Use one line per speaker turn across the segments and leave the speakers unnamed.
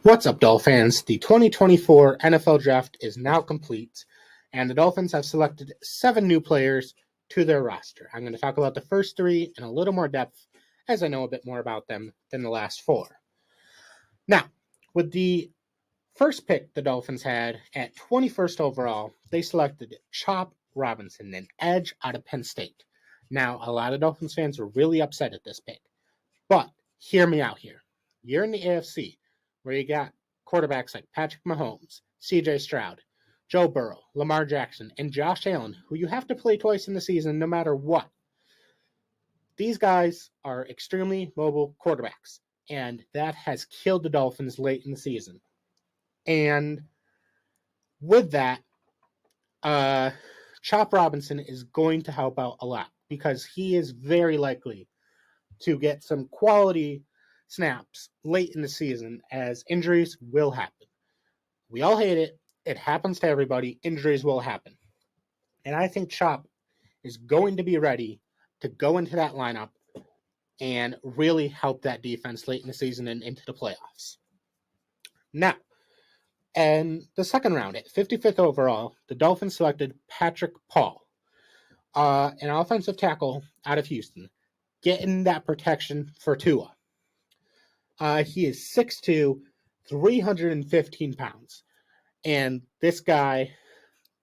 What's up, Dolphins? The 2024 NFL Draft is now complete, and the Dolphins have selected 7 new players to their roster. I'm going to talk about the first 3 in a little more depth, as I know a bit more about them than the last 4. Now, with the first pick the Dolphins had at 21st overall, they selected Chop Robinson, an edge out of Penn State. Now, a lot of Dolphins fans were really upset at this pick, but hear me out here. You're in the AFC, where you got quarterbacks like Patrick Mahomes, CJ Stroud, Joe Burrow, Lamar Jackson, and Josh Allen, who you have to play twice in the season no matter what. These guys are extremely mobile quarterbacks, and that has killed the Dolphins late in the season. And with that, Chop Robinson is going to help out a lot because he is very likely to get some quality snaps late in the season, as injuries will happen. We all hate it. It happens to everybody. Injuries will happen. And I think Chop is going to be ready to go into that lineup and really help that defense late in the season and into the playoffs. Now, in the second round, at 55th overall, the Dolphins selected Patrick Paul, an offensive tackle out of Houston, getting that protection for Tua. He is 6'2", 315 pounds. And this guy,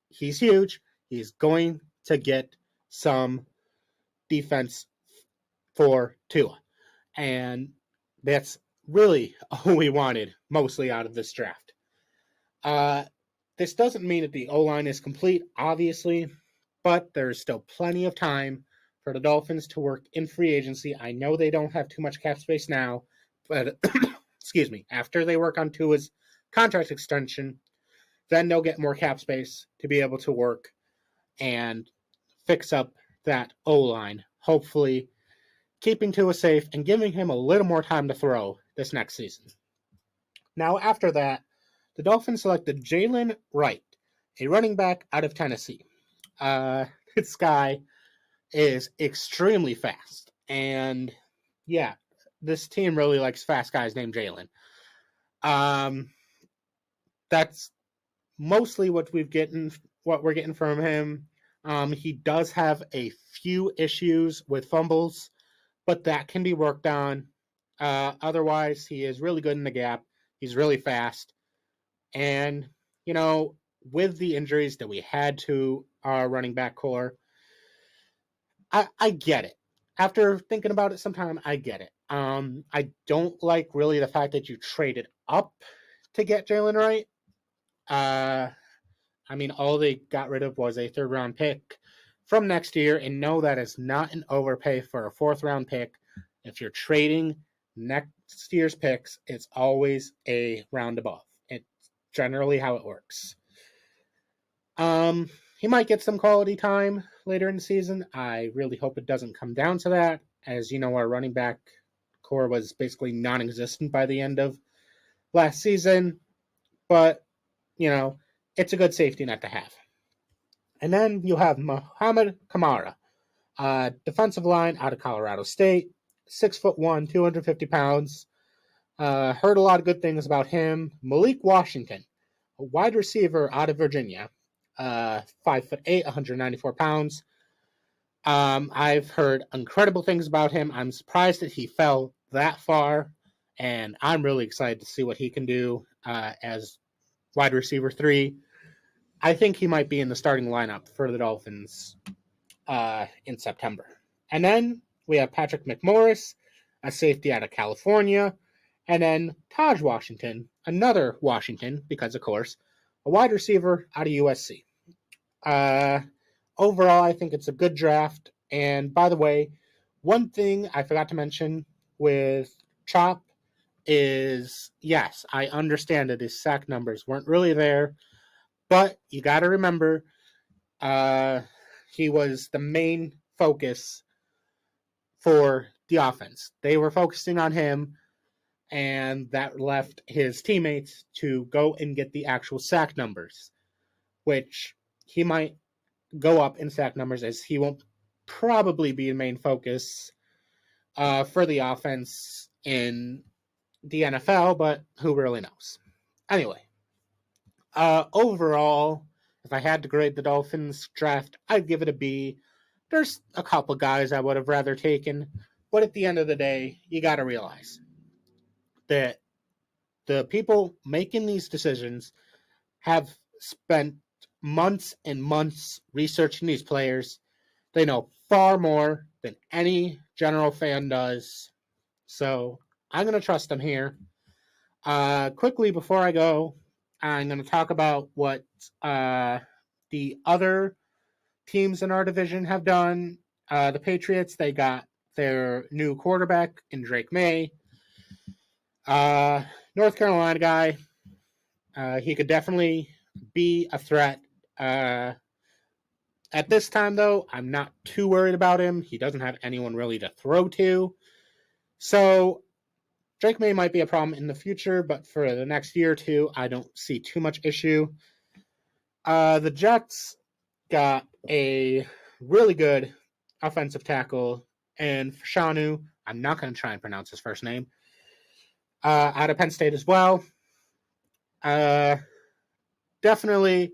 he's huge. He's going to get some defense for Tua. And that's really all we wanted mostly out of this draft. This doesn't mean that the O-line is complete, obviously, but there's still plenty of time for the Dolphins to work in free agency. I know they don't have too much cap space now, but excuse me, after they work on Tua's contract extension, then they'll get more cap space to be able to work and fix up that O-line, hopefully keeping Tua safe and giving him a little more time to throw this next season. Now, after that, the Dolphins selected Jalen Wright, a running back out of Tennessee. This guy is extremely fast, and yeah, this team really likes fast guys named Jalen. That's mostly what we're getting from him. He does have a few issues with fumbles, but that can be worked on. Otherwise, he is really good in the gap. He's really fast. And, with the injuries that we had to our running back core, I get it. After thinking about it sometime, I get it. I don't like really the fact that you traded up to get Jalen Wright. All they got rid of was a 3rd-round pick from next year, and no, that is not an overpay for a 4th-round pick. If you're trading next year's picks, it's always a round above. It's generally how it works. He might get some quality time later in the season. I really hope it doesn't come down to that. As you know, our running back core was basically non-existent by the end of last season. But, it's a good safety net to have. And then you have Muhammad Kamara, defensive line out of Colorado State, 6'1", 250 pounds. Heard a lot of good things about him. Malik Washington, a wide receiver out of Virginia, 5'8", 194 pounds. I've heard incredible things about him. I'm surprised that he fell that far, and I'm really excited to see what he can do as wide receiver 3. I think he might be in the starting lineup for the Dolphins in September. And then we have Patrick McMorris, a safety out of California, and then Taj Washington, another Washington, because of course, a wide receiver out of USC. Overall, I think it's a good draft. And by the way, one thing I forgot to mention with Chop is, yes, I understand that his sack numbers weren't really there, but you got to remember, he was the main focus for the offense. They were focusing on him, and that left his teammates to go and get the actual sack numbers, which he might go up in sack numbers as he won't probably be a main focus for the offense in the NFL, but who really knows? Anyway, overall, if I had to grade the Dolphins draft, I'd give it a B. There's a couple guys I would have rather taken, but at the end of the day, you got to realize that the people making these decisions have spent months and months researching these players. They know far more than any general fan does. So I'm going to trust them here. Quickly, before I go, I'm going to talk about what the other teams in our division have done. The Patriots, they got their new quarterback in Drake May. North Carolina guy, he could definitely be a threat. At this time, though, I'm not too worried about him. He doesn't have anyone really to throw to. So Drake May might be a problem in the future, but for the next year or two, I don't see too much issue. The Jets got a really good offensive tackle, and Fashanu, I'm not going to try and pronounce his first name, out of Penn State as well. Definitely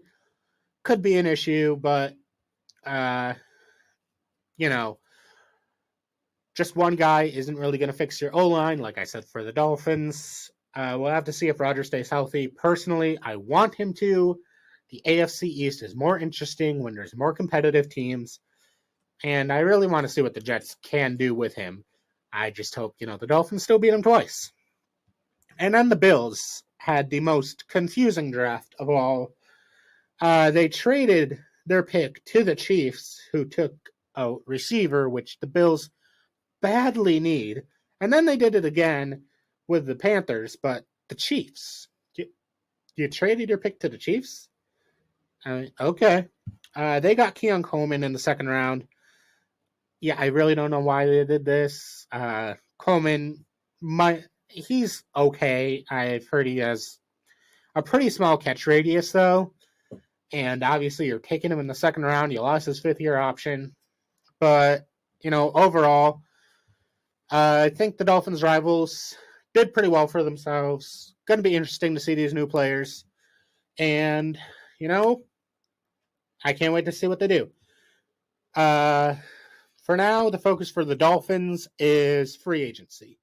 could be an issue, but just one guy isn't really going to fix your O-line, like I said, for the Dolphins. We'll have to see if Rodgers stays healthy. Personally, I want him to. The AFC East is more interesting when there's more competitive teams, and I really want to see what the Jets can do with him. I just hope, the Dolphins still beat him twice. And then the Bills had the most confusing draft of all. They traded their pick to the Chiefs, who took a receiver, which the Bills badly need. And then they did it again with the Panthers, but the Chiefs. You traded your pick to the Chiefs? Okay. They got Keon Coleman in the second round. Yeah, I really don't know why they did this. Coleman, he's okay. I've heard he has a pretty small catch radius, though. And obviously, you're taking him in the second round. You lost his fifth-year option. But, overall, I think the Dolphins' rivals did pretty well for themselves. Going to be interesting to see these new players. And, I can't wait to see what they do. For now, the focus for the Dolphins is free agency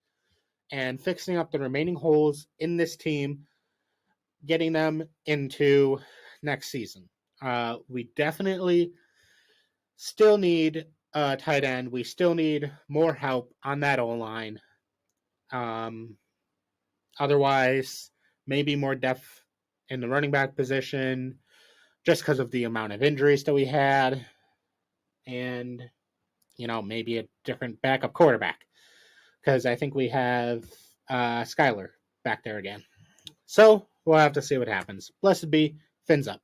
and fixing up the remaining holes in this team, getting them into next season. We definitely still need a tight end. We still need more help on that O-line. Otherwise, maybe more depth in the running back position just because of the amount of injuries that we had. And, maybe a different backup quarterback. Because I think we have Skyler back there again. So, we'll have to see what happens. Blessed be, fins up.